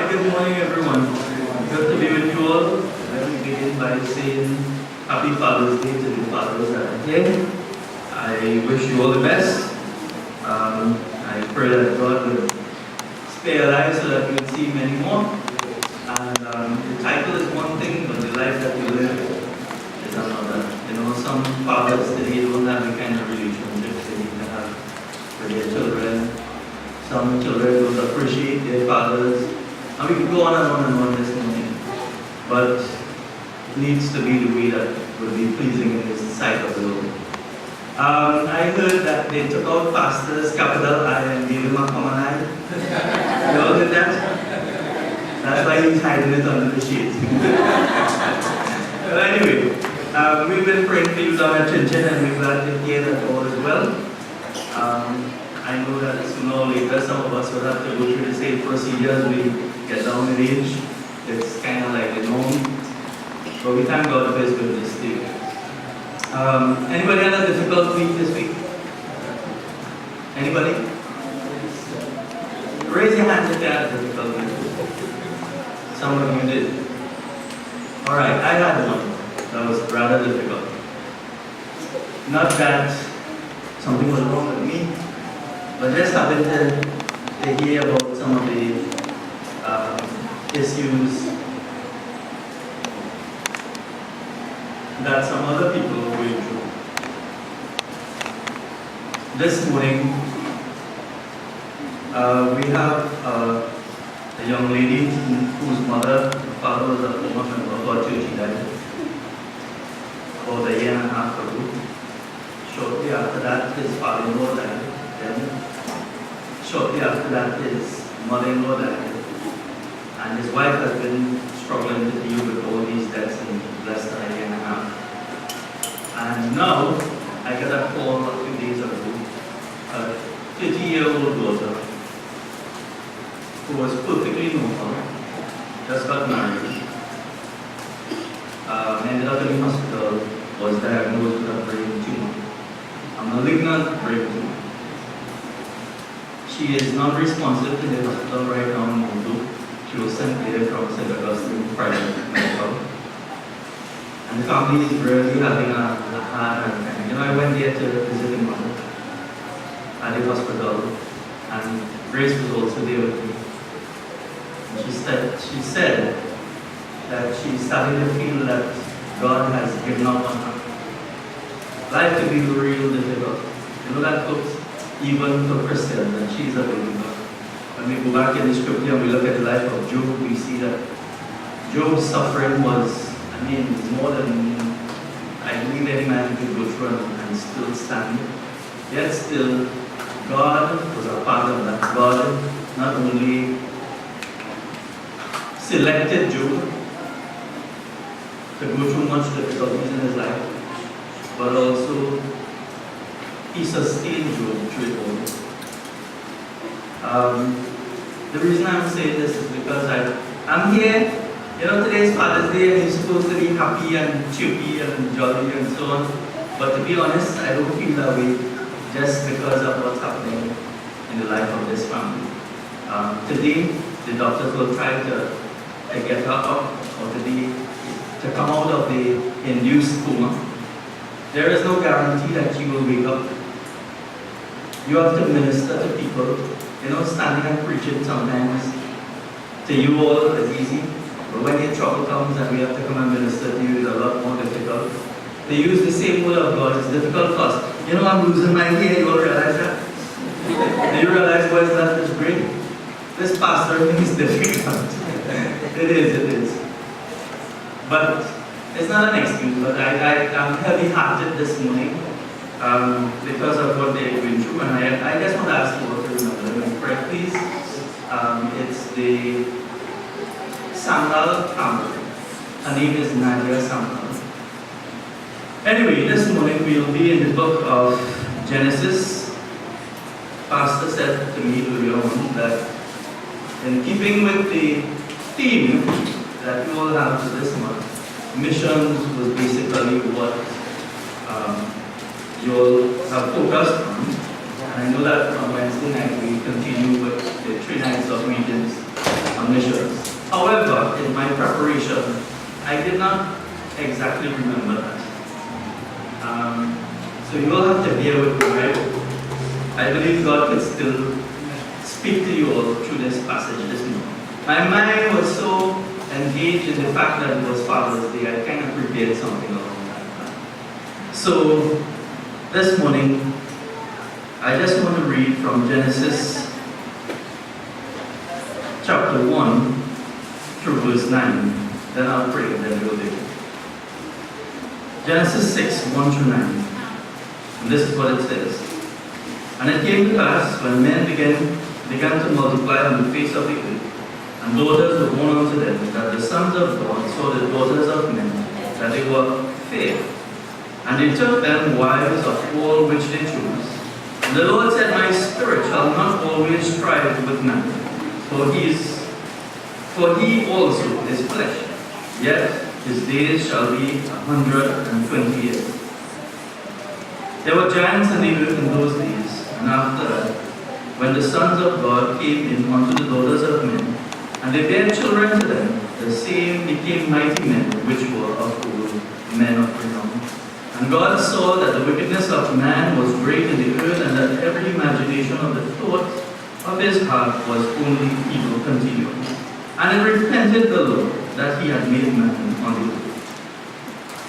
Hi, good morning everyone. Good to be with you all. Let me begin by saying Happy Father's Day to the fathers that are here. I wish you all the best. I pray that God will spare your lives so that you'll see many more. And the title is one thing, but the life that you live is another. You know, some fathers today don't have the kind of relationships they need to have with their children. Some children don't appreciate their fathers. And we can go on and on this morning. But it needs to be the way that will be pleasing in the sight of the Lord. I heard that they took out pastors, capital I, and gave him a common I. You all did that? That's why he's hiding it under the sheet. Well, anyway, we've been praying for you down at Chinchin, and we're glad to hear that all is well. I know that sooner or later some of us will have to go through the same procedures. We get down in age. It's kind of like the norm. But we thank God for His goodness to you. Anybody had a difficult week this week? Anybody? Raise your hands if you had a difficult week. Some of you did. Alright, I had one that was rather difficult. Not that something was wrong with me, but just happened to hear about some of the issues that some other people are going through. This morning, we have a young lady whose father was a former member of our church. He died about a year and a half ago. Shortly after that, his father-in-law died. Then, shortly after that, his mother-in-law died. And his wife has been struggling to deal with all these deaths in less than a year and a half. And now, I got a call a few days ago, a 30-year-old daughter who was perfectly normal, just got married, ended up in the hospital, was diagnosed with a brain tumor, a malignant brain tumor. She is non-responsive to the hospital right now in Mondo. She was sent there from St. Augustine Private Medical. And the family is really having a hard time. You know, I went there to visit my mother at the hospital, and Grace was also there with me. And she said that she's starting to feel that God has given up on her. Life can be real difficult. You know that, folks? Even for Christians, and she's a believer. When we go back in the scripture and we look at the life of Job, we see that Job's suffering was, more than I believe any man could go through and still stand. Yet still, God was a part of that. God not only selected Job to go through much difficulties in his life, but also He sustained Job through it all. The reason I'm saying this is because I'm here. You know, today's Father's Day and you're supposed to be happy and chirpy and jolly and so on. But to be honest, I don't feel that way just because of what's happening in the life of this family. Today, the doctors will try to get her up, or to come out of the induced coma. There is no guarantee that she will wake up. You have to minister to people. You know, standing and preaching sometimes to you all is easy. But when your trouble comes and we have to come and minister to you, it's a lot more difficult. To use the same word of God is difficult for us. You know, I'm losing my hair, you all realize that? Do you realize why is that this great? This pastor is difficult. It is. But it's not an excuse, but I'm heavy-hearted this morning because of what they're going through. And I just want to ask you all to remember when you pray, please. It's the Sandal family. Her name is Nadia Sandal. Anyway, this morning we'll be in the book of Genesis. Pastor said to me earlier on that in keeping with the theme that we all have for this month, missions was basically what you all have focused on. And I know that on Wednesday night we continue with the 3 nights of meetings on measures. However, in my preparation, I did not exactly remember that. So you will have to bear with me, right? I believe God could still speak to you all through this passage this morning. My mind was so engaged in the fact that it was Father's Day, I kind of prepared something along that line. So this morning, I just want to read from Genesis chapter 1 through verse 9. Then I'll pray, then we'll do it. Genesis 6, 1 through 9. And this is what it says. And it came to pass, when men began to multiply on the face of the earth, and daughters were born unto them, that the sons of God saw the daughters of men, that they were fair. And they took them wives of all which they chose. And the Lord said, My spirit shall not always strive with man, for he also is flesh, yet his days shall be 120 years. There were giants in the earth in those days, and after that, when the sons of God came in unto the daughters of men, and they bare children to them, the same became mighty men, which were of old, men of renown. And God saw that the wickedness of man was great in the earth, and that every imagination of the thought of his heart was only evil continually. And it repented the Lord that he had made man on the earth.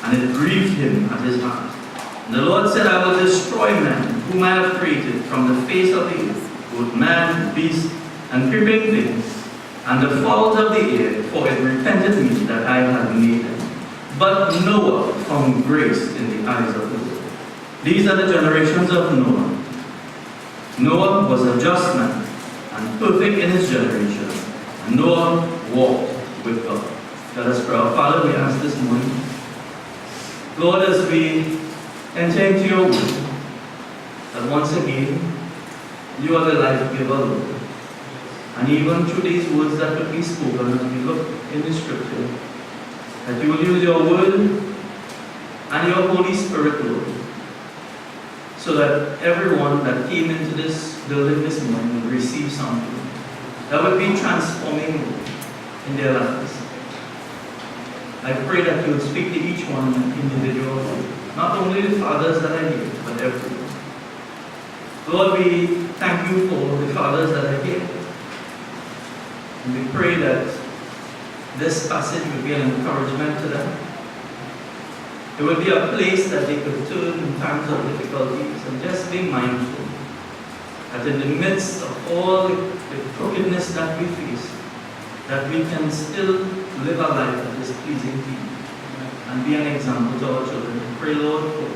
And it grieved him at his heart. And the Lord said, I will destroy man, whom I have created from the face of the earth, both man, beast, and creeping things, and the fowls of the air, for it repented me that I had made them. But Noah found grace in the eyes of the Lord. These are the generations of Noah. Noah was a just man, and perfect in his generation. And Noah walked with God. Let us pray. Our Father, we ask this morning, Lord, as we enter into your word, that once again, you are the life giver, Lord. And even through these words that will be spoken as we look in the scripture, that you will use your word and your Holy Spirit, Lord, so that everyone that came into this building this morning will receive something that will be transforming in their lives. I pray that you will speak to each one individually, not only the fathers that are here, but everyone. Lord, we thank you for the fathers that are here. And we pray that this passage will be an encouragement to them. It will be a place that they could turn in times of difficulties, and just be mindful that in the midst of all the crookedness that we face, that we can still live a life that is pleasing to you and be an example to our children. We pray, Lord, for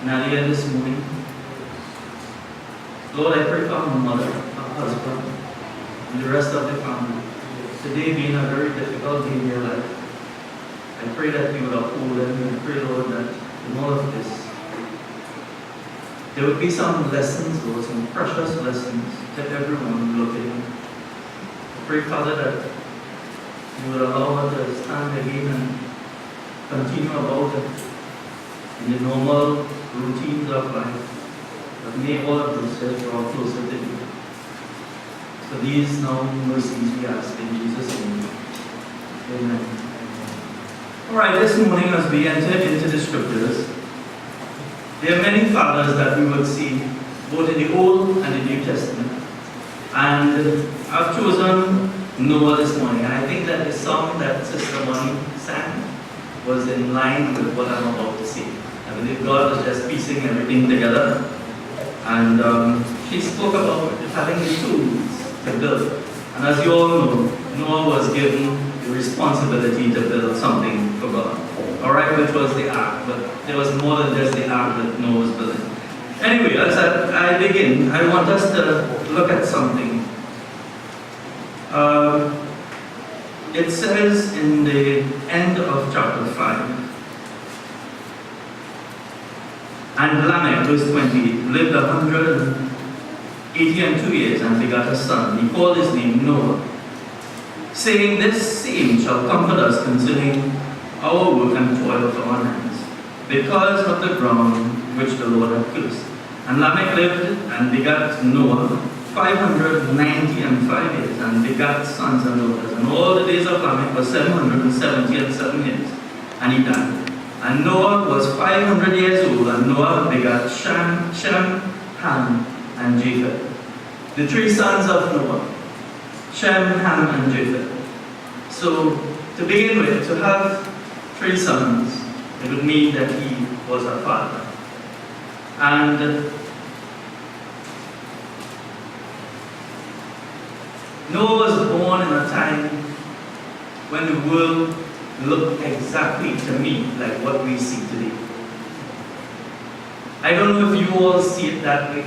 Nadia this morning. Lord, I pray for her mother, her husband, and the rest of the family. Today being a very difficult day in their life, I pray that you would uphold them. And I pray, Lord, that in all of this, there would be some lessons, Lord, some precious lessons that everyone looking at. I pray, Father, that you would allow us to stand again and continue about it in the normal routines of life. But may all of this just draw closer to you. For these now mercies we ask in Jesus' name. Amen. Alright, this morning as we enter into the scriptures, there are many fathers that we would see both in the Old and the New Testament. And I've chosen Noah this morning. And I think that the song that Sister Bonnie sang was in line with what I'm about to say. I believe God was just piecing everything together. And she spoke about having the tools to build. And as you all know, Noah was given the responsibility to build something for God. Alright, which was the ark, but there was more than just the ark that Noah was building. Anyway, as I begin, I want us to look at something. It says in the end of chapter 5, and Lamech, verse 20, lived 180 and 2 years and begat a son. He called his name Noah, saying, This same shall comfort us concerning our work and toil of our hands, because of the ground which the Lord had cursed. And Lamech lived and begat Noah 595 years, and begat sons and daughters. And all the days of Lamech was 777 years, and he died. And Noah was 500 years old, and Noah begat Shem, Ham, and Japheth. The three sons of Noah: Shem, Ham, and Japheth. So, to begin with, to have three sons, it would mean that he was a father. And Noah was born in a time when the world looked exactly to me like what we see today. I don't know if you all see it that way,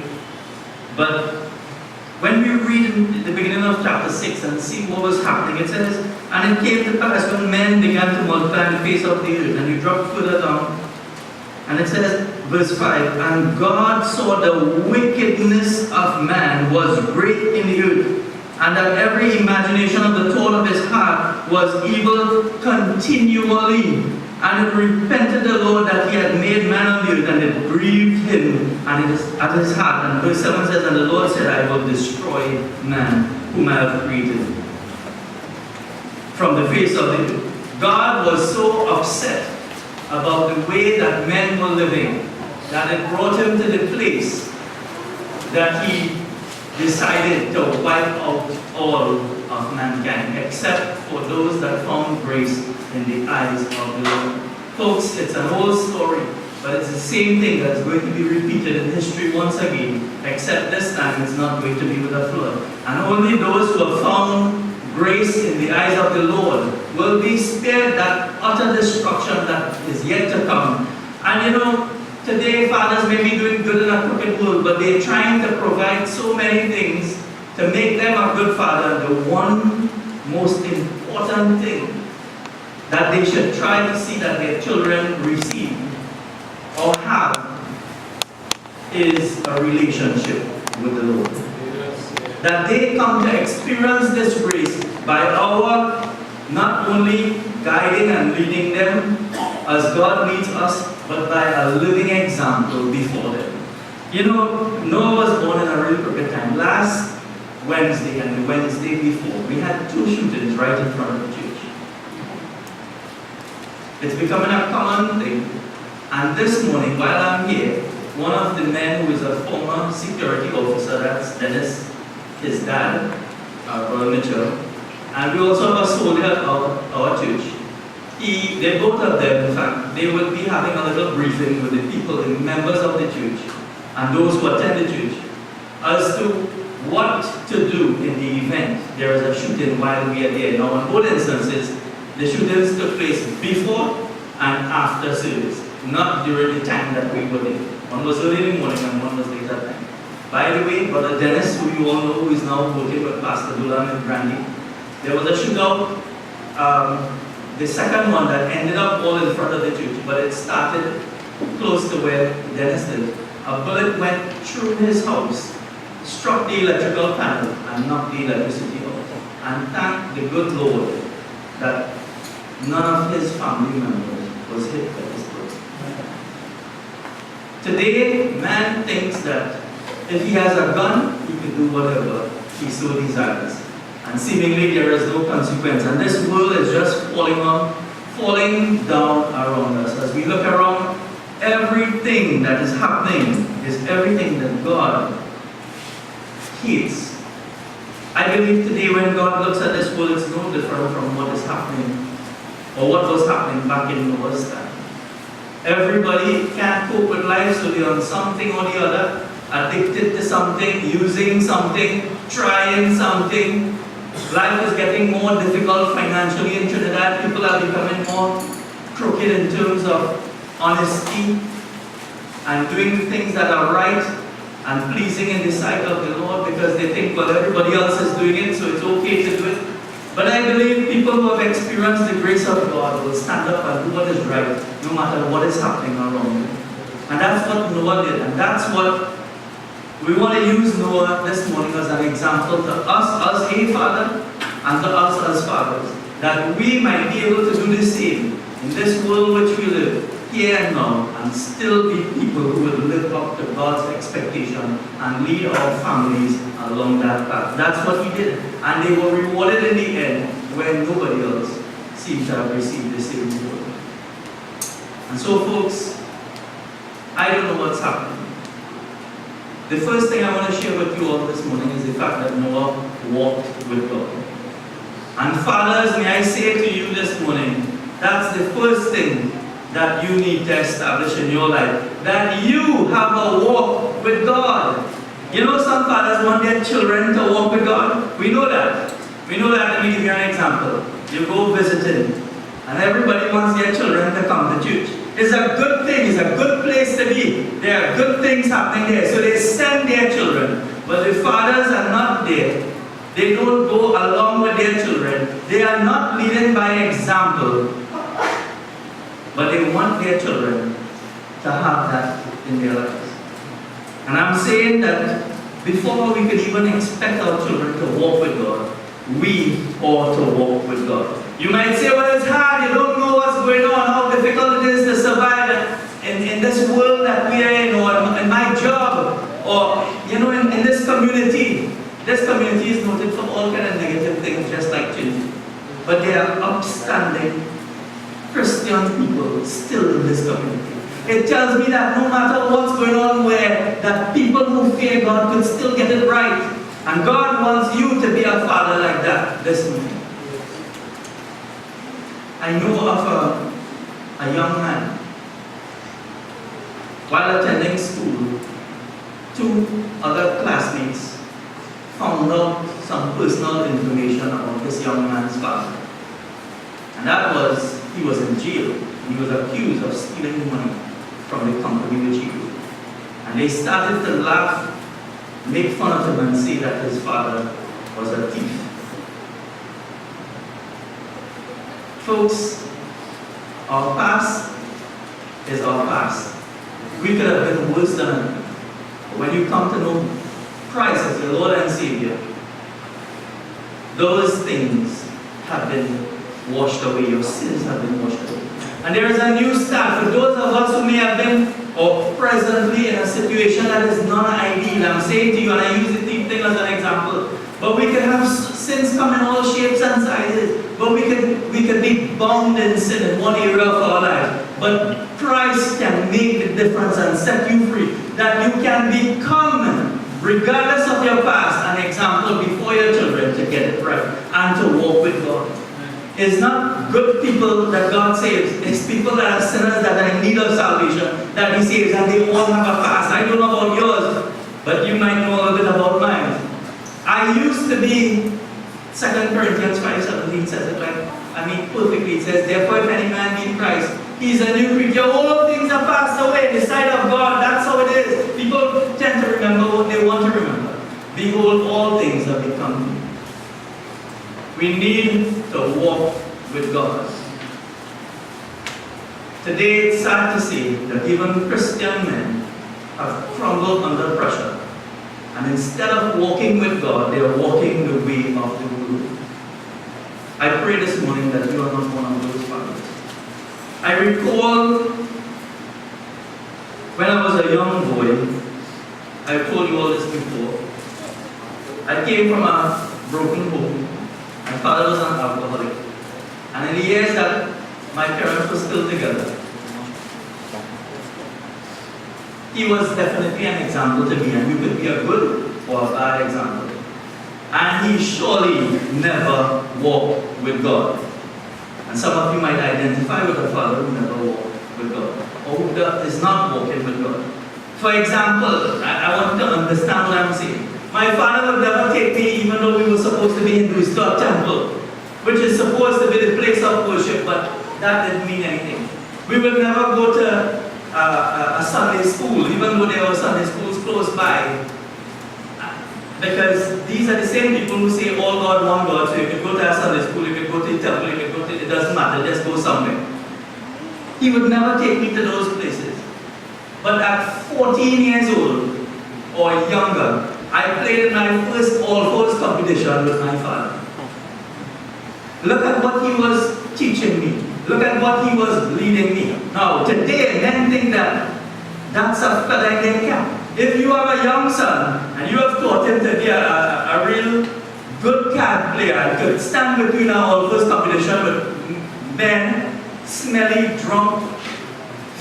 but when we read in the beginning of chapter 6 and see what was happening, it says, "And it came to pass when men began to multiply on the face of the earth," and you drop further down, and it says, verse 5, "And God saw the wickedness of man was great in the earth, and that every imagination of the thought of his heart was evil continually. And it repented the Lord that he had made man on the earth, and it grieved him and it is at his heart." And verse 7 says, "And the Lord said, I will destroy man whom I have created from the face of the earth." God was so upset about the way that men were living that it brought him to the place that he decided to wipe out all of mankind, except for those that found grace in the eyes of the Lord. Folks, it's an old story, but it's the same thing that's going to be repeated in history once again, except this time it's not going to be with a flood. And only those who have found grace in the eyes of the Lord will be spared that utter destruction that is yet to come. And you know, today fathers may be doing good in a crooked world, but they're trying to provide so many things to make them a good father. The one most important thing that they should try to see that their children receive or have is a relationship with the Lord. That they come to experience this grace by our not only guiding and leading them as God leads us, but by a living example before them. You know, Noah was born in a really crooked time. Last Wednesday and the Wednesday before, we had two shootings right in front of the church. It's becoming a common thing. And this morning, while I'm here, one of the men who is a former security officer, that's Dennis, his dad, Brother Mitchell, and we also have a soldier at our church. They both of them, in fact, they will be having a little briefing with the people, the members of the church, and those who attend the church, as to what to do in the event there is a shooting while we are there. Now, in both instances, the shootings took place before and after service, not during the time that we were there. One was early in the morning and one was late at night. By the way, Brother Dennis, who you all know, who is now working with Pastor Dulan and Brandy, there was a shootout, the second one that ended up all in front of the church, but it started close to where Dennis lived. A bullet went through his house, struck the electrical panel, and knocked the electricity out. And thank the good Lord that none of his family members was hit by this bullet. Today, man thinks that if he has a gun, he can do whatever he so desires. And seemingly there is no consequence. And this world is just falling down around us. As we look around, everything that is happening is everything that God hates. I believe today when God looks at this world, it's no different from what is happening or what was happening back in Noah's time. Everybody can't cope with life, so they're on something or the other, addicted to something, using something, trying something. Life is getting more difficult financially in Trinidad. People are becoming more crooked in terms of honesty and doing things that are right and pleasing in the sight of the Lord because they think, well, everybody else is doing it, so it's okay to do it. But I believe people who have experienced the grace of God will stand up and do what is right, no matter what is happening around them. And that's what Noah did, and that's what we want to use Noah this morning as an example to us as a father and to us as fathers, that we might be able to do the same in this world which we live, here and now, and still be people who will live up to God's expectation and lead our families along that path. That's what he did. And they were rewarded in the end when nobody else seemed to have received the same reward. And so, folks, I don't know what's happening. The first thing I want to share with you all this morning is the fact that Noah walked with God. And fathers, may I say to you this morning, that's the first thing that you need to establish in your life. That you have a walk with God. You know, some fathers want their children to walk with God. We know that. We know that. Let me give you an example. You go visiting, and everybody wants their children to come to church. It's a good thing. It's a good place to be. There are good things happening there. So they send their children. But the fathers are not there. They don't go along with their children. They are not leading by example. But they want their children to have that in their lives. And I'm saying that before we could even expect our children to walk with God, we ought to walk with God. You might say, well, it's hard, you don't know what's going on, how difficult it is to survive in this world that we are in, or in my job, or, you know, in this community. This community is noted for all kind of negative things, just like children. But there are upstanding Christian people still in this community. It tells me that no matter what's going on where, that people who fear God could still get it right. And God wants you to be a father like that this morning. I know of a young man, while attending school, 2 other classmates found out some personal information about this young man's father. And that was, he was in jail. He was accused of stealing money from the company which he worked. And they started to laugh, make fun of him, and say that his father was a thief. Folks, our past is our past. We could have been worse than him. When you come to know Christ as your Lord and Savior, those things have been washed away. Your sins have been washed away. And there is a new start for those of us who may have been or presently in a situation that is not ideal. I'm saying to you, and I use the thief thing as an example, but we can have sins come in all shapes and sizes. But we can be bound in sin in one area of our life. But Christ can make the difference and set you free. That you can become, regardless of your past, an example before your children to get it right and to walk with God. It's not good people that God saves. It's people that are sinners that are in need of salvation that He saves, and they all have a past. I don't know about yours, but you might know a little bit about mine. I used to be, 2 Corinthians 5:17 says it perfectly. It says, therefore if any man be in Christ, he's a new creature. All things are passed away in the sight of God. That's how it is. People tend to remember what they want to remember. Behold, all things have become new. We need to walk with God. Today it's sad to see that even Christian men have crumbled under pressure. And instead of walking with God, they are walking the way of the world. I pray this morning that you are not one of those fathers. I recall when I was a young boy, I've told you all this before. I came from a broken home. My father was an alcoholic. And in the years that my parents were still together, he was definitely an example to me, and you could be a good or a bad example. And he surely never walked with God. And some of you might identify with a father who never walked with God, or who is not walking with God. For example, I want to understand what I'm saying. My father would never take me, even though we were supposed to be Hindus, to a temple, which is supposed to be the place of worship, but that didn't mean anything. We would never go to a Sunday school, even though there were Sunday schools close by, because these are the same people who say all God, one God. So you could go to a Sunday school, you could go to the temple, you could go to, it doesn't matter, just go somewhere. He would never take me to those places. But at 14 years old or younger, I played in my first all-fours competition with my father. Look at what he was teaching me. Look at what he was leading me. Now, today, men think that that's a feather in their cap. If you have a young son and you have taught him to be a real good card player and could stand between an all-first competition with men, smelly, drunk,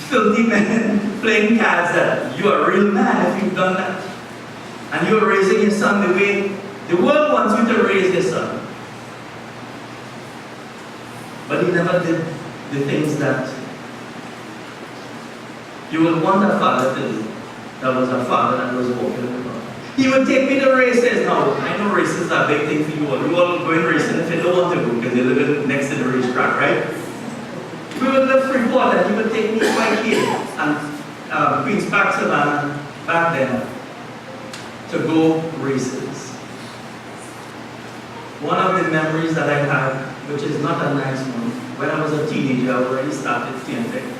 filthy men playing cards, that you are a real man if you've done that. And you're raising your son the way the world wants you to raise your son. But he never did the things that you would want a father to do. That was a father that was walking with God. He would take me to races. Now, I know races are a big thing for you all. You all going racing if you don't want to go because you live next to the racetrack, right? We would live Freeport and he would take me quite here and Queen's Park Savannah back then to go races. One of the memories that I have, which is not a nice one, when I was a teenager, I already started TNTech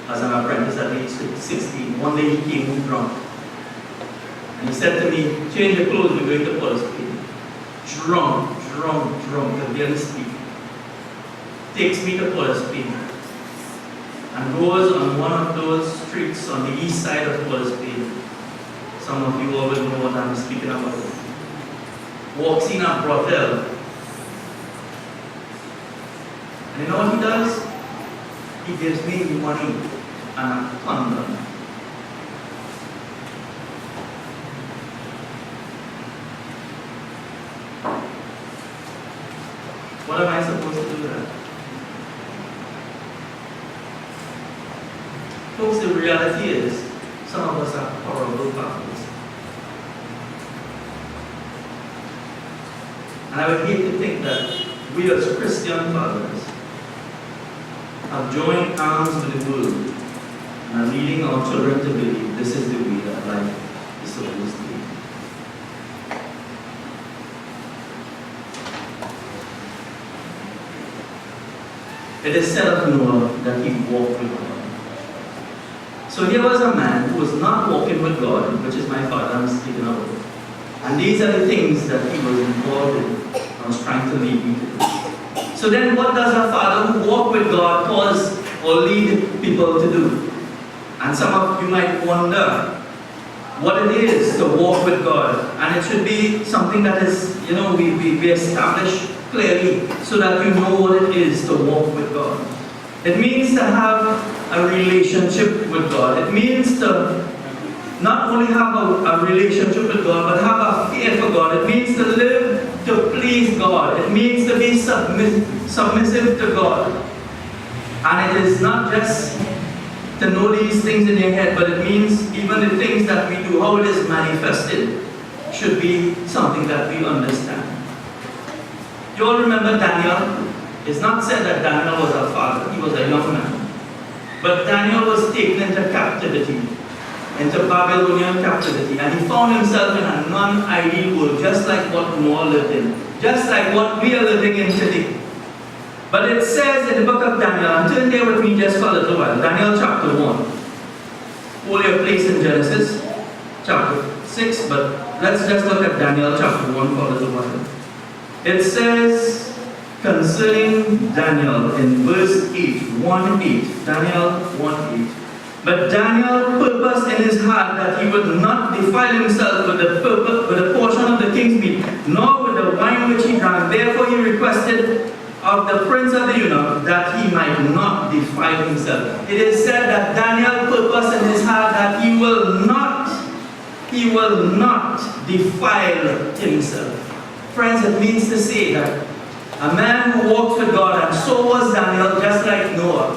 as an apprentice at age 16. One day he came home drunk. And he said to me, change your clothes, we're going to Paul's Play. Drunk, could barely speak. Takes me to Paul's Play. And goes on one of those streets on the east side of Paul's Play. Some of you all will know what I'm speaking about. Walks in a brothel. And you know what he does? He gives me money and a condom. What am I supposed to do with that? Folks, the reality is, some of us are horrible fathers. And I would hate to think that we as Christian fathers have joined arms with the world and are leading our children to believe this is the way that life is supposed to be. It is said of Noah that he walked with God. So here was a man who was not walking with God, which is my father I'm speaking about. And these are the things that he was involved in. I was trying to lead me to do. So then what does a father who walks with God cause or lead people to do? And some of you might wonder what it is to walk with God. And it should be something that is, we establish clearly so that you know what it is to walk with God. It means to have a relationship with God. It means to not only have a relationship with God, but have a fear for God. It means to live to please God. It means to be submissive to God. And it is not just to know these things in your head, but it means even the things that we do, how it is manifested, should be something that we understand. You all remember Daniel? It's not said that Daniel was a father, he was a young man. But Daniel was taken into captivity, into Babylonian captivity, and he found himself in a non-ideal world, just like what Noah lived in, just like what we are living in today. But it says in the book of Daniel, and turn there with me just for a little while, Daniel chapter 1. Hold your place in Genesis chapter 6, but let's just look at Daniel chapter 1 for a little while. It says concerning Daniel in verse 8, 1:8, Daniel 1:8. But Daniel purposed in his heart that he would not defile himself with the portion of the king's meat, nor with the wine which he drank. Therefore he requested of the prince of the eunuch that he might not defile himself. It is said that Daniel purposed in his heart that he will not defile himself. Friends, it means to say that a man who walks with God, and so was Daniel, just like Noah,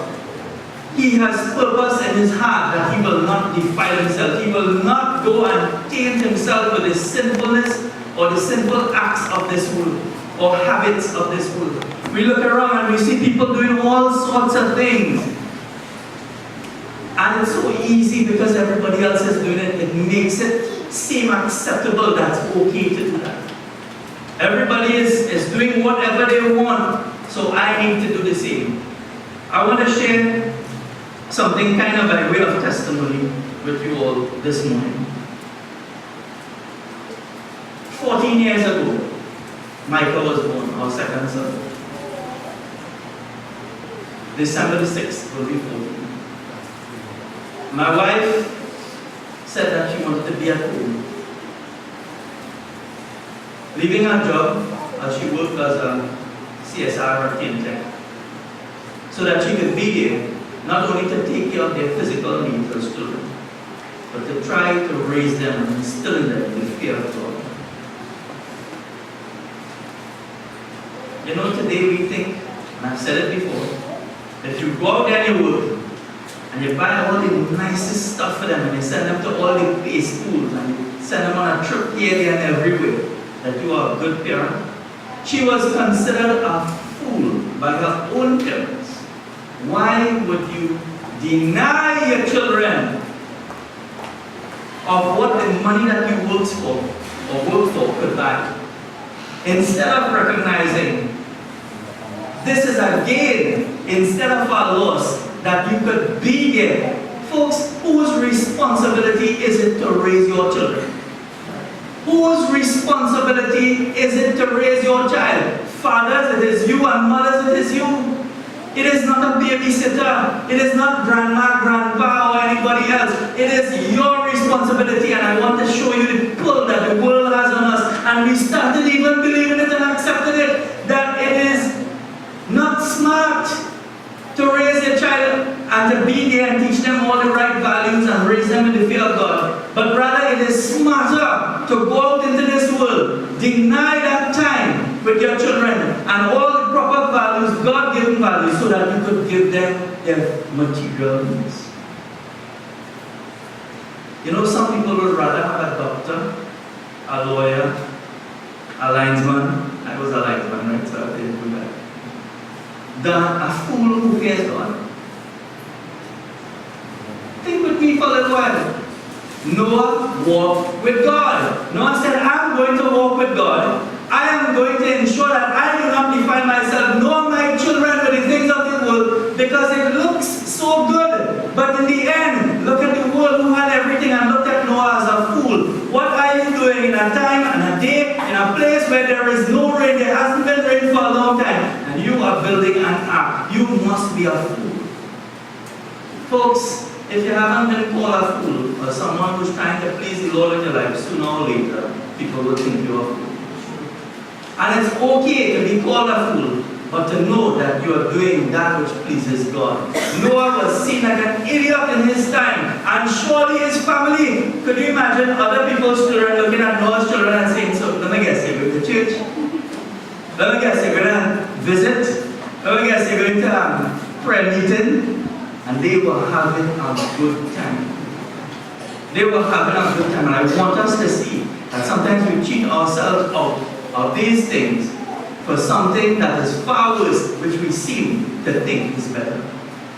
he has purpose in his heart that he will not defile himself. He will not go and taint himself with the sinfulness or the sinful acts of this world or habits of this world. We look around and we see people doing all sorts of things. And it's so easy because everybody else is doing it. It makes it seem acceptable that's okay to do that. Everybody is doing whatever they want, so I need to do the same. I want to share something kind of by way of testimony with you all this morning. 14 years ago, Michael was born, our second son. December the 6th will be 14. My wife said that she wanted to be at home, leaving her job as she worked as a CSR or tech, so that she could be there, not only to take care of their physical needs as children, but to try to raise them and instill in them the fear of God. You know, today we think, and I've said it before, that if you go out there and you work, and you buy all the nicest stuff for them, and you send them to all the play schools, and you send them on a trip here, there, and everywhere, that you are a good parent. She was considered a fool by her own parents. Why would you deny your children of what the money that you work for could buy? Instead of recognizing this is a gain instead of a loss, that you could be there. Folks, whose responsibility is it to raise your children? Whose responsibility is it to raise your child? Fathers, it is you, and mothers, it is you. It is not a babysitter. It is not grandma, grandpa, or anybody else. It is your responsibility, and I want to show you the pull that the world has on us. And we started even believing it and accepting it, that it is not smart to raise a child and to be there and teach them all the right values and raise them in the fear of God. But rather, it is smarter to go out into this world, deny that time with your children and all the proper values, God-given values, so that you could give them their material needs. You know, some people would rather have a doctor, a lawyer, a linesman. I was a linesman, right? So I didn't do that. Than a fool who fears God. Think with me for a little while. Noah walked with God. Noah said, I'm going to walk with God. I am going to ensure that I do not define myself nor my children with the things of the world, because it looks so good. But in the end, look at the world who had everything and looked at Noah as a fool. What are you doing in a time and a day, in a place where there is no rain, there hasn't been rain for a long time, and you are building an ark? You must be a fool. Folks, if you haven't been called a fool, or someone who's trying to please the Lord in your life, sooner or later, people will think you're a fool. And it's okay to be called a fool, but to know that you are doing that which pleases God. Noah was seen like an idiot in his time, and surely his family. Could you imagine other people's children looking at Noah's children and saying, so let me guess, you're going to church? Let me guess, you're going to visit? Let me guess, you're going to prayer meeting? And they were having a good time. They were having a good time. And I want us to see that sometimes we cheat ourselves out of these things for something that is far worse, which we seem to think is better.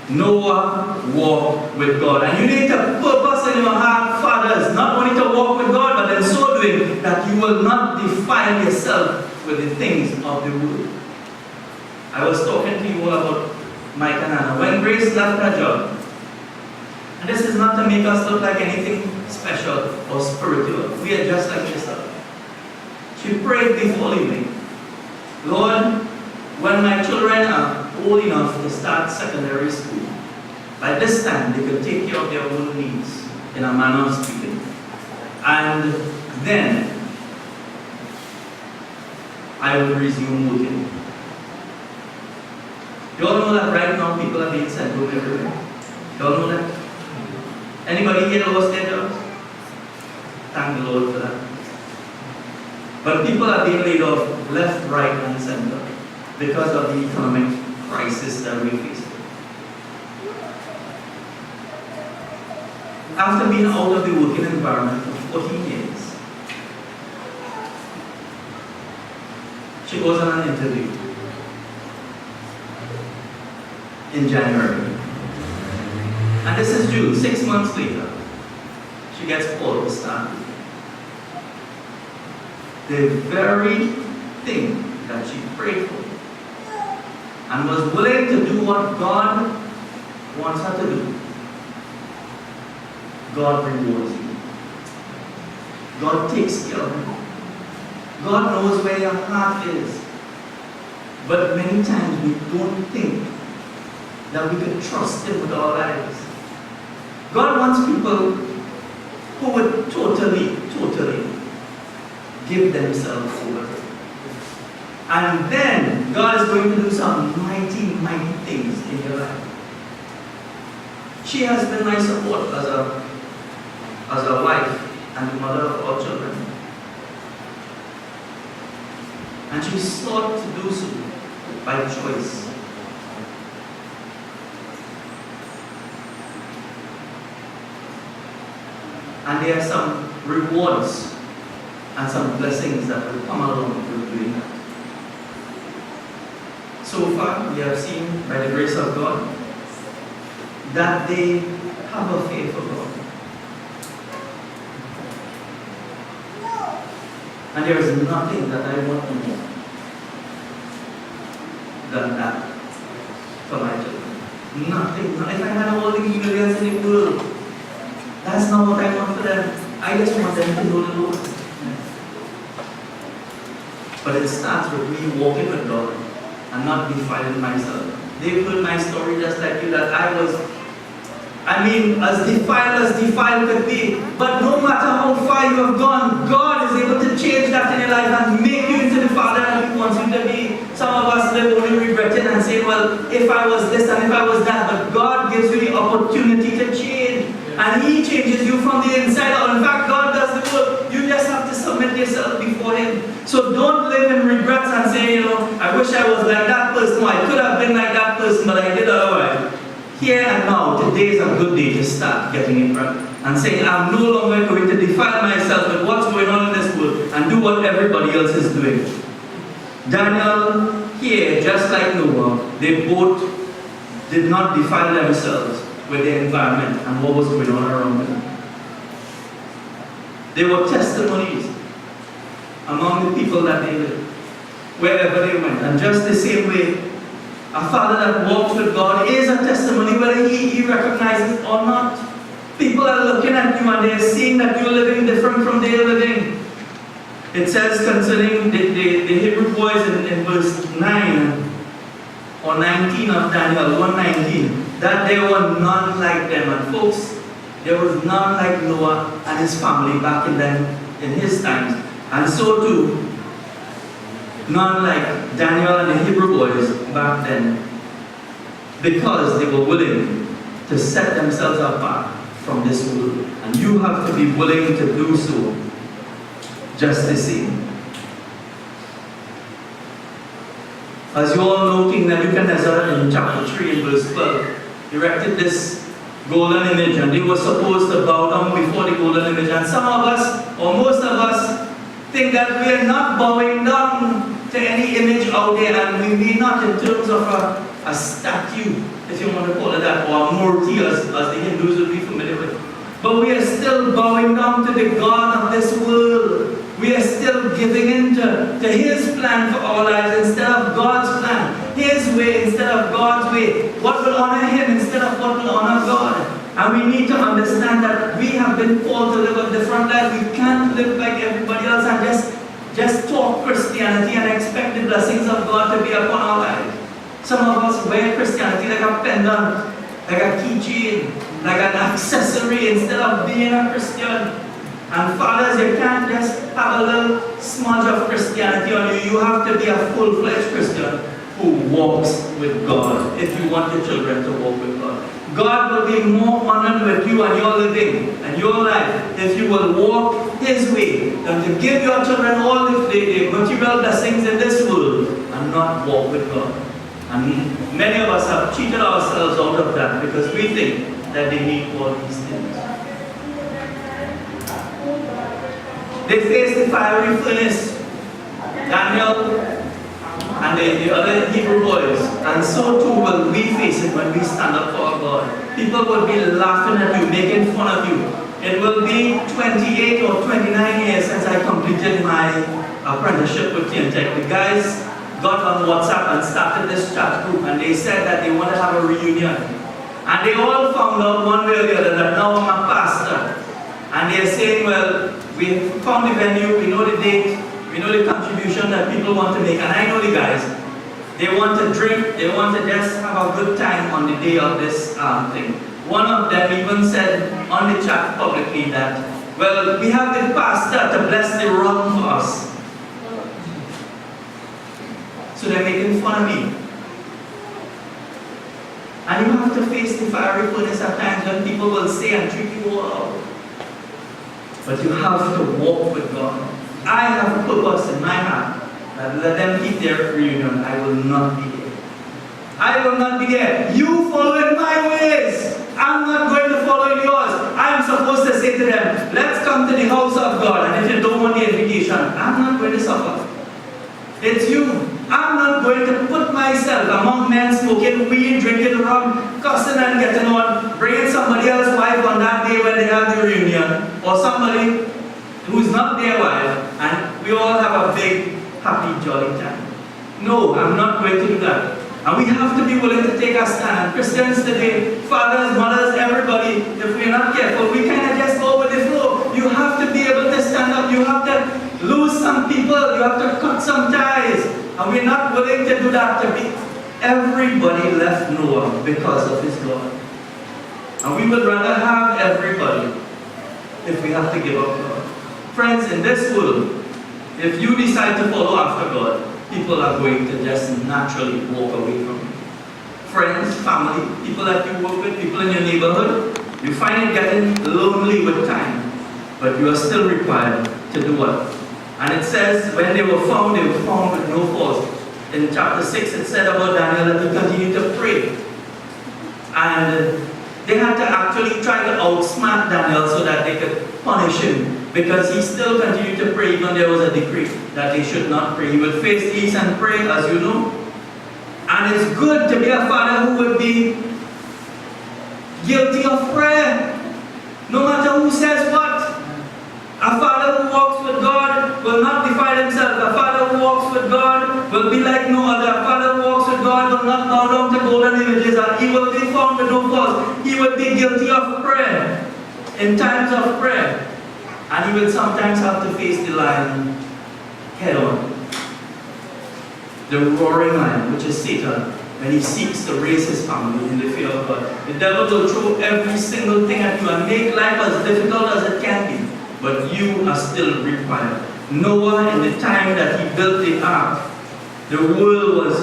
Noah walked with God. And you need to purpose in your heart, fathers, not only to walk with God, but in so doing, that you will not defile yourself with the things of the world. I was talking to you all about Mike and Anna. When Grace left her job, and this is not to make us look like anything special or spiritual, we are just like yourself. She prayed before leaving, Lord, when my children are old enough to start secondary school, by this time they can take care of their own needs, in a manner of speaking. And then I will resume working. You all know that right now people are being sent home everywhere. You all know that? Anybody here lost their jobs? Thank the Lord for that. But people are being laid off left, right, and center because of the economic crisis that we face. After being out of the working environment for 14 years, she goes on an interview in January. And this is June, 6 months later. She gets called to start. The very thing that she prayed for and was willing to do what God wants her to do, God rewards you. God takes care of you. God knows where your heart is. But many times we don't think that we could trust Him with our lives. God wants people who would totally give themselves over. And then God is going to do some mighty things in your life. She has been my support as a wife and the mother of our children. And she sought to do so by choice. And there are some rewards and some blessings that will come along with doing that. So far, we have seen, by the grace of God, that they have a faith for God. And there is nothing that I want more than that for my children. Nothing. If I had all the millions in the world, that's not what I want for them. I just want them to know the Lord. But it starts with me walking with God and not defiling myself. They've heard my story just like you, that I was, as defiled could be. But no matter how far you have gone, God is able to change that in your life and make you into the Father that He wants you to be. Some of us live only regretting and saying, well, if I was this and if I was that. But God gives you the opportunity to change. And He changes you from the inside out. In fact, God does the work. You just have to submit yourself before Him. So don't live in regrets and say, I wish I was like that person. I could have been like that person, but I did otherwise. Here and now, today is a good day to start getting it right and saying, I'm no longer going to defile myself with what's going on in this world and do what everybody else is doing. Daniel, here, just like Noah, they both did not defile themselves with the environment and what was going on around them. They were testimonies among the people that they lived, wherever they went. And just the same way, a father that walks with God is a testimony, whether he recognizes it or not. People are looking at you and they're seeing that you're living different from their living. It says concerning the Hebrew boys in verse 9 or 19 of Daniel 1:19, that there were none like them. And folks, there was none like Noah and his family back in his times. And so too, none like Daniel and the Hebrew boys back then, because they were willing to set themselves apart from this world. And you have to be willing to do so just the same. As you all know, King Nebuchadnezzar in chapter 3 and verse 12 erected this golden image, and they were supposed to bow down before the golden image. And some of us, or most of us, think that we are not bowing down to any image out there, and we may not in terms of a statue, if you want to call it that, or a murti as the Hindus would be familiar with. But we are still bowing down to the God of this world. We are still giving in to His plan for our lives instead of God's plan. His way instead of God's way. What will honor Him instead of what will honor God. And we need to understand that we have been called to live a different life. We can't live like everybody else and just talk Christianity and expect the blessings of God to be upon our lives. Some of us wear Christianity like a pendant, like a keychain, like an accessory instead of being a Christian. And fathers, you can't just have a little smudge of Christianity on you. You have to be a full-fledged Christian who walks with God if you want your children to walk with God. God will be more honored with you and your living and your life if you will walk His way than to give your children all the material blessings in this world and not walk with God. And many of us have cheated ourselves out of that because we think that they need all these things. They faced the fiery furnace, Daniel and the other Hebrew boys, and so too will we face it when we stand up for our God. People will be laughing at you, making fun of you. It will be 28 or 29 years since I completed my apprenticeship with TNTech. The guys got on WhatsApp and started this chat group, and they said that they want to have a reunion. And they all found out one way or the other that now I'm a pastor. And they're saying, well, we found the venue, we know the date, we know the contribution that people want to make, and I know the guys. They want to drink, they want to just have a good time on the day of this thing. One of them even said on the chat publicly that, well, we have the pastor to bless the rum for us. So they're making fun of me. And you have to face the fiery furnace at times when people will say and treat you well. But you have to walk with God. I have a purpose in my heart that let them keep their reunion. I will not be there. I will not be there. You follow in my ways. I'm not going to follow in yours. I'm supposed to say to them, let's come to the house of God. And if you don't want the invitation, I'm not going to suffer. It's you. I'm not going to put myself among men smoking weed, drinking rum, cussing and getting on, bringing somebody else's wife on that day when they have the reunion, or somebody who's not their wife, and we all have a big, happy, jolly time. No, I'm not going to do that. And we have to be willing to take a stand. Christians today, fathers, mothers, everybody, if we're not careful, we kind of just go with the flow. You have to be able to stand up. You have to lose some people. You have to cut some ties. And we're not willing to do that to be. Everybody left Noah because of his God. And we would rather have everybody if we have to give up God. Friends, in this world, if you decide to follow after God, people are going to just naturally walk away from you. Friends, family, people that you work with, people in your neighborhood, you find it getting lonely with time, but you are still required to do what? And it says, when they were found with no fault. In chapter 6, it said about Daniel that he continued to pray. And they had to actually try to outsmart Daniel so that they could punish him, because he still continued to pray even there was a decree that they should not pray. He would face east and pray, as you know. And it's good to be a father who would be guilty of prayer, no matter who says what. A father who walks with God will not defile himself. A father who walks with God will be like no other. A father who walks with God will not bow down to golden images, and he will be found with no fault. He will be guilty of prayer in times of prayer. And he will sometimes have to face the lion head on. The roaring lion, which is Satan, when he seeks to raise his family in the fear of God. The devil will throw every single thing at you and make life as difficult as it can be. But you are still required. Noah, in the time that he built the ark, the world was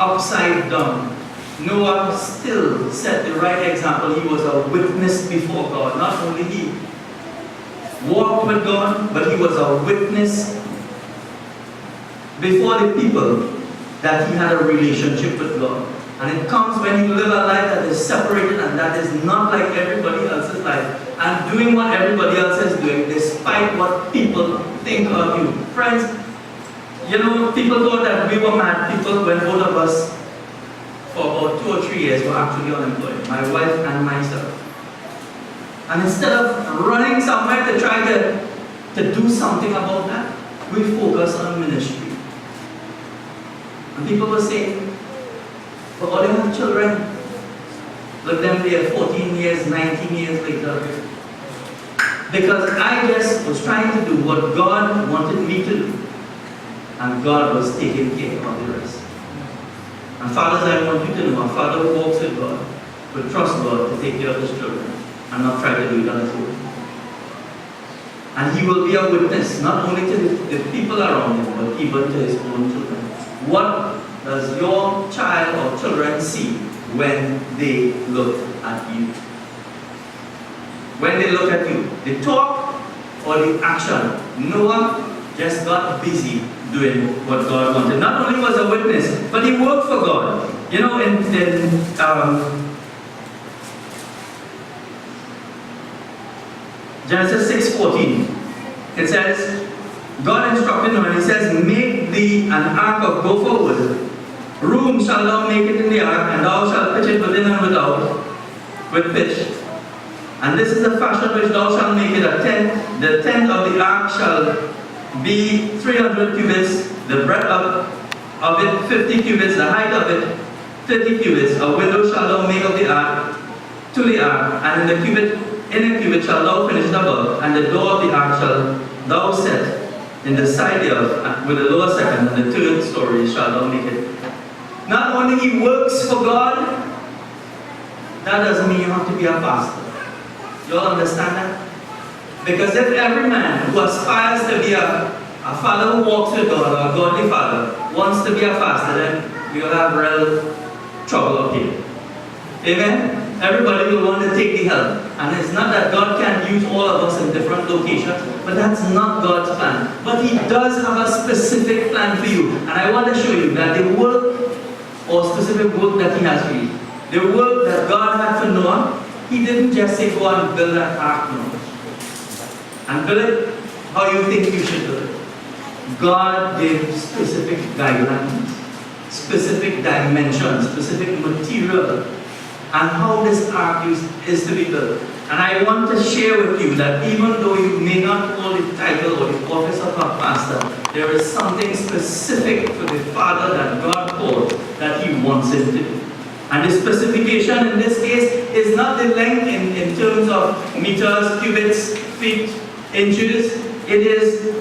upside down. Noah still set the right example. He was a witness before God. Not only he walked with God, but he was a witness before the people that he had a relationship with God. And it comes when you live a life that is separated and that is not like everybody else's life, and doing what everybody else is doing despite what people think of you. Friends, you know, people thought that we were mad people when both of us for about 2 or 3 years were actually unemployed, my wife and myself. And instead of running somewhere to try to do something about that, we focus on ministry. And people were saying, but all they have children, look them there 14 years, 19 years later. Because I just was trying to do what God wanted me to do. And God was taking care of the rest. And fathers, I want you to know, a father who walks with God will trust God to take care of his children and not try to do it on his own. And he will be a witness, not only to the people around him, but even to his own children. What does your child or children see when they look at you? When they look at you, the talk or the action? Noah just got busy doing what God wanted. Not only was a witness, but he worked for God. You know, in Genesis 6:14, it says, God instructed Noah, and he says, make thee an ark of gopher wood. Room shall thou make it in the ark, and thou shalt pitch it within and without with pitch. And this is the fashion which thou shalt make it a tent. The tent of the ark shall be 300 cubits, the breadth of it 50 cubits, the height of it 50 cubits. A window shall thou make of the ark to the ark, and in a cubit shall thou finish it above, and the door of the ark shall thou set in the side thereof with the lower second, and the third story shall thou make it. Not only he works for God, that doesn't mean you have to be a pastor. You all understand that? Because if every man who aspires to be a father who walks with God, or a godly father, wants to be a pastor, then we'll have real trouble up here. Amen? Everybody will want to take the help. And it's not that God can use all of us in different locations, but that's not God's plan. But He does have a specific plan for you. And I want to show you that the work or specific work that He has for you, the work that God had for Noah, He didn't just say go and build an ark, no. And build it how you think you should build it. God gave specific guidelines, specific dimensions, specific material, and how this ark is to be built. And I want to share with you that even though you may not hold the title or the office of a pastor, there is something specific for the father that God called that He wants him to do. And the specification in this case is not the length in terms of meters, cubits, feet, inches. It is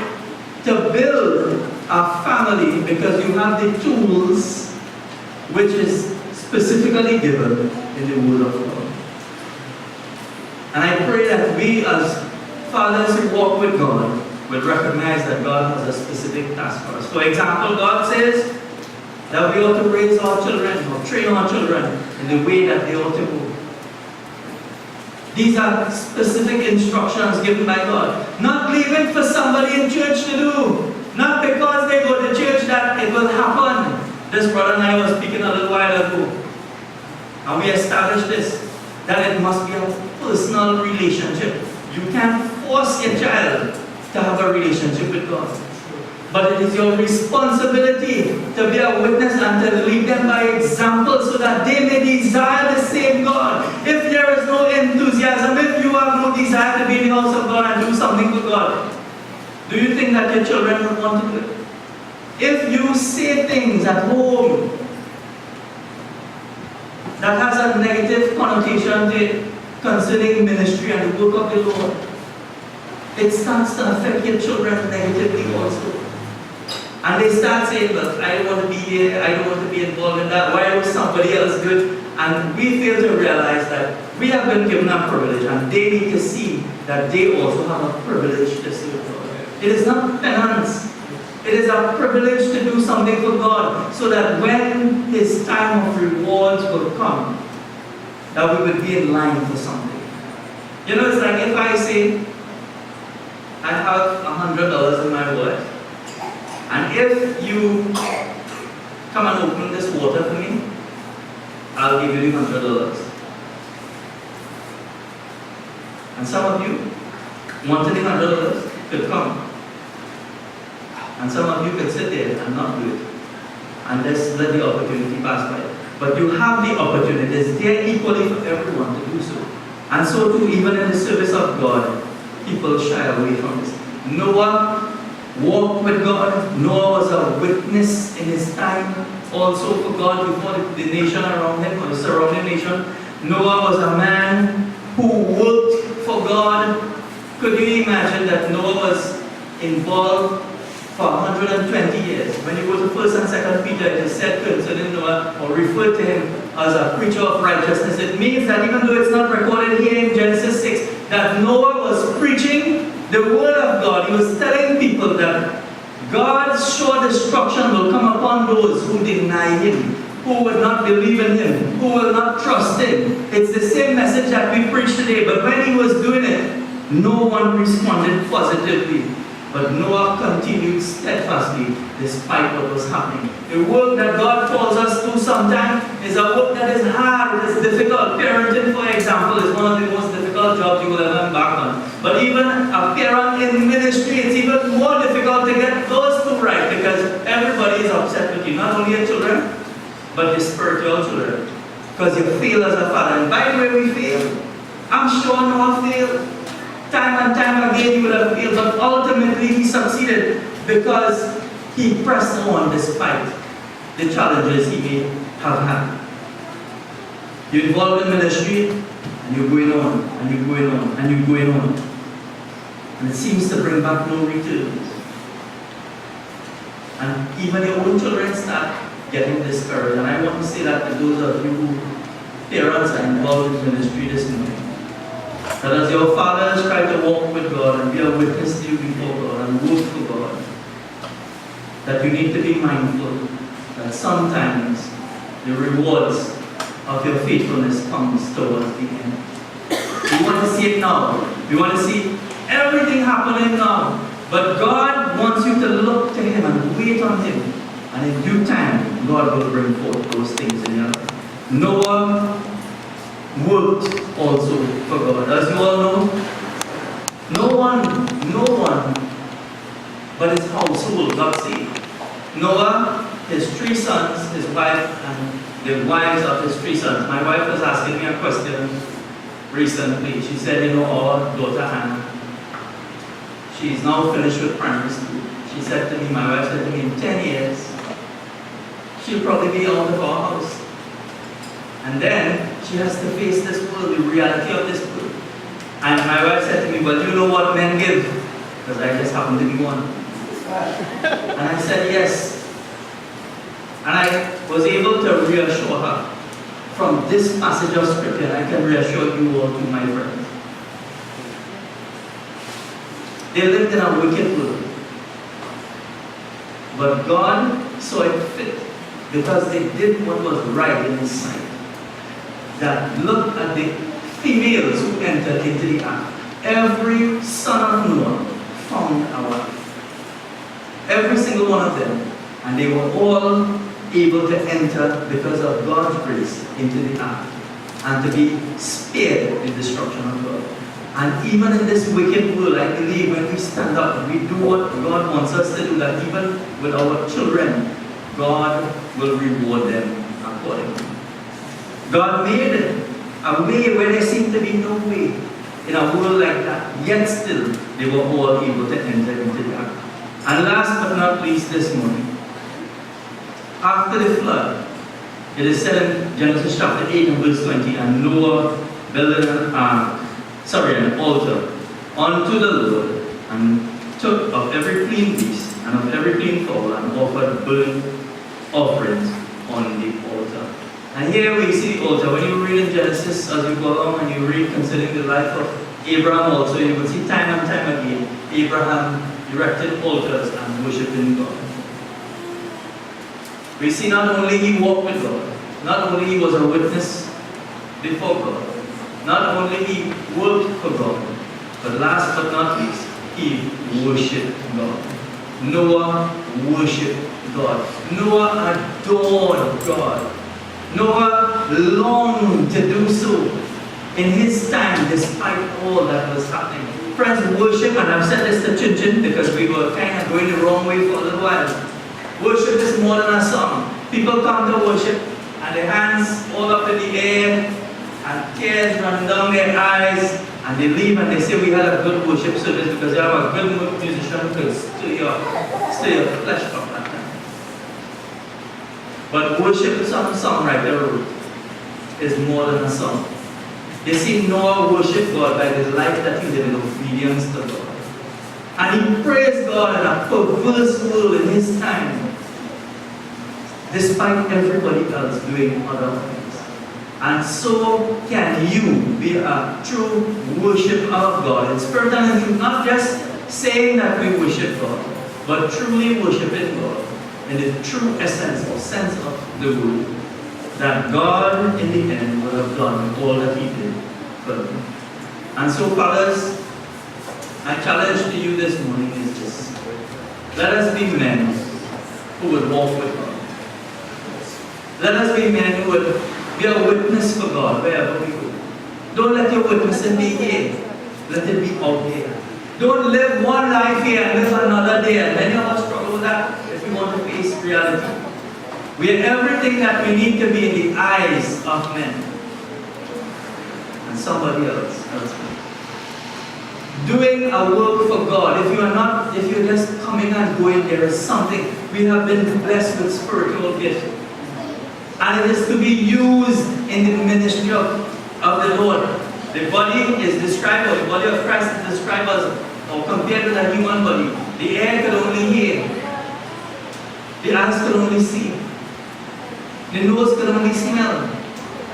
to build a family because you have the tools which is specifically given in the Word of God. And I pray that we as fathers who walk with God will recognize that God has a specific task for us. For example, God says that we ought to raise our children or train our children in the way that they ought to go. These are specific instructions given by God. Not leaving for somebody in church to do. Not because they go to church that it will happen. This brother and I was speaking a little while ago. And we established this, that it must be a personal relationship. You can't force your child to have a relationship with God. But it is your responsibility to be a witness and to lead them by example so that they may desire the same God. If there is no enthusiasm, if you have no desire to be in the house of God and do something for God, do you think that your children would want to do it? If you say things at home that has a negative connotation concerning ministry and the work of the Lord, it starts to affect your children negatively also. And they start saying, well, I don't want to be here, I don't want to be involved in that, why was somebody else good? And we fail to realize that we have been given a privilege and they need to see that they also have a privilege to serve God. It is not penance. It is a privilege to do something for God so that when His time of rewards will come, that we will be in line for something. You know, it's like if I say, I have $100 in my wallet, and if you come and open this water for me, I'll give you the $100. And some of you wanted the $100 could come. And some of you could sit there and not do it. And just let the opportunity pass by. But you have the opportunity. It's there equally for everyone to do so. And so too, even in the service of God, people shy away from this. Noah walked with God. Noah was a witness in his time also for God before the nation around him, or the surrounding nation. Noah was a man who worked for God. Could you imagine that Noah was involved for 120 years? When you go to 1st and 2nd Peter, it is said concerning Noah, or referred to him as a preacher of righteousness. It means that even though it's not recorded here in Genesis 6, that Noah was preaching the word of God. He was telling people that God's sure destruction will come upon those who deny Him, who will not believe in Him, who will not trust Him. It's the same message that we preach today, but when he was doing it, no one responded positively. But Noah continued steadfastly despite what was happening. The work that God calls us to sometimes is a work that is hard, it is difficult. Parenting, for example, is one of the most difficult jobs you will ever embark on. But even a parent in ministry, it's even more difficult to get those two right because everybody is upset with you. Not only your children, but your spiritual children. Because you fail as a father. And by the way, we fail. I'm sure Noah failed. Time and time again he would have failed, but ultimately he succeeded because he pressed on despite the challenges he may have had. You're involved in ministry and you're going on and you're going on and you're going on. And it seems to bring back no returns. And even your own children start getting discouraged. And I want to say that to those of you who parents are involved in ministry this morning. That as your fathers try to walk with God and be a witness to you before God and work for God, that you need to be mindful that sometimes the rewards of your faithfulness comes towards the end. We want to see it now. We want to see everything happening now. But God wants you to look to Him and wait on Him. And in due time, God will bring forth those things in your life. Noah worked also for God. As you all know, no one but his household got saved. Noah, his 3 sons, his wife, and the wives of his 3 sons. My wife was asking me a question recently. She said, you know, our daughter Hannah, she's now finished with primary school. She said to me, my wife said to me, in 10 years, she'll probably be out of our house. And then she has to face this world, the reality of this world. And my wife said to me, well, you know what men give? Because I just happen to be one. And I said, yes. And I was able to reassure her from this passage of scripture. I can reassure you all too, my friends. They lived in a wicked world. But God saw it fit, because they did what was right in His sight. That look at the females who entered into the ark. Every son of Noah found a wife. Every single one of them. And they were all able to enter because of God's grace into the ark. And to be spared the destruction of God. And even in this wicked world, I believe when we stand up, we do what God wants us to do, that even with our children, God will reward them accordingly. God made a way where there seemed to be no way in a world like that, yet still they were all able to enter into the ark. And last but not least this morning, after the flood, it is said in Genesis chapter 8 and verse 20, and Noah built an altar unto the Lord, and took of every clean beast and of every clean fowl, and offered burnt offerings on the altar. And here we see the altar. When you read in Genesis, as you go along and you read concerning the life of Abraham also, you will see time and time again, Abraham erected altars and worshiping God. We see not only he walked with God, not only he was a witness before God, not only he worked for God, but last but not least, he worshipped God. Noah worshipped God. Noah adored God. Noah longed to do so in his time, despite all that was happening. Friends, worship, and I've said this to Chinchin because we were kind of going the wrong way for a little while. Worship is more than a song. People come to worship and their hands all up in the air and tears running down their eyes, and they leave and they say, we had a good worship service because you have a good musician who can stir your flesh from that time. But worship, some songwriter wrote, is more than a song. You see, Noah worshipped God by the life that he lived in obedience to God. And he praised God in a perverse world in his time, despite everybody else doing other things. And so can you be a true worshiper of God in spirit and in truth, not just saying that we worship God, but truly worshiping God in the true essence or sense of the word, that God in the end will have done all that He did for them. And so, fathers, my challenge to you this morning is this: let us be men who would walk with God. Let us be men who would be a witness for God wherever we go. Don't let your witnessing be here. Let it be out here. Don't live one life here and live another there. Many of us struggle with that if we want to face reality. We are everything that we need to be in the eyes of men and somebody else elsewhere. Doing a work for God. If you're just coming and going, there is something. We have been blessed with spiritual gifts. And it is to be used in the ministry of the Lord. The body is described, or the body of Christ is described as, or compared with a human body. The ear could only hear. The eyes could only see. The nose can only smell.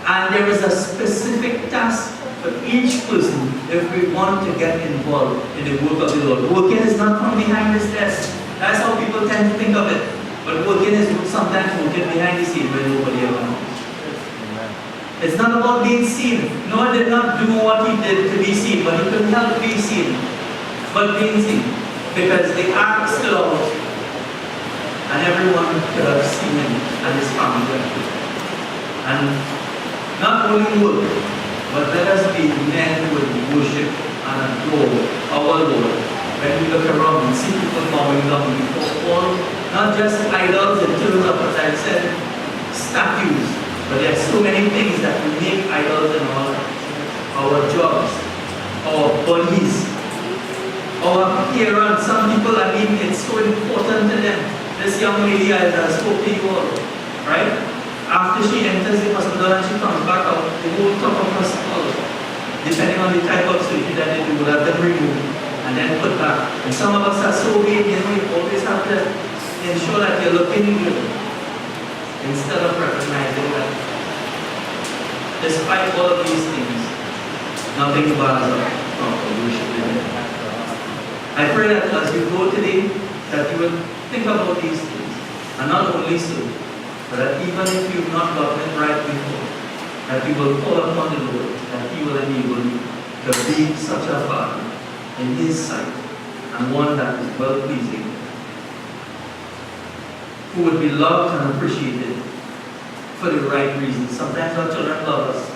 And there is a specific task for each person if we want to get involved in the work of the Lord. Working is not from behind this desk. That's how people tend to think of it. But working is sometimes working behind the scene where nobody ever knows. It's not about being seen. Noah did not do what he did to be seen, but he couldn't help being seen. But being seen. Because the ark stood out, and everyone could have seen him and his family. And not only work, but let us be men who would worship and adore our Lord. When we look around and see people bowing down before all, not just idols in terms of, as I said, statues, but there are so many things that we make idols in our jobs, our bodies, our appearance. Some people, I mean, it's so important to them. This young lady I spoke to you all, right? After she enters the hospital and she comes back out, the whole top of her skull, depending on the type of surgery that they do, will have been removed and then put back. And some of us are so vain, you know, you always have to ensure that you're looking good instead of recognizing that despite all of these things, nothing bars up from worshiping. I pray that as you go today, that you will think about these things. And not only so, but that even if you've not gotten it right before, that you will call upon the Lord, that He will enable you to be such a father in His sight, and one that is well-pleasing, who would be loved and appreciated for the right reasons. Sometimes our children love us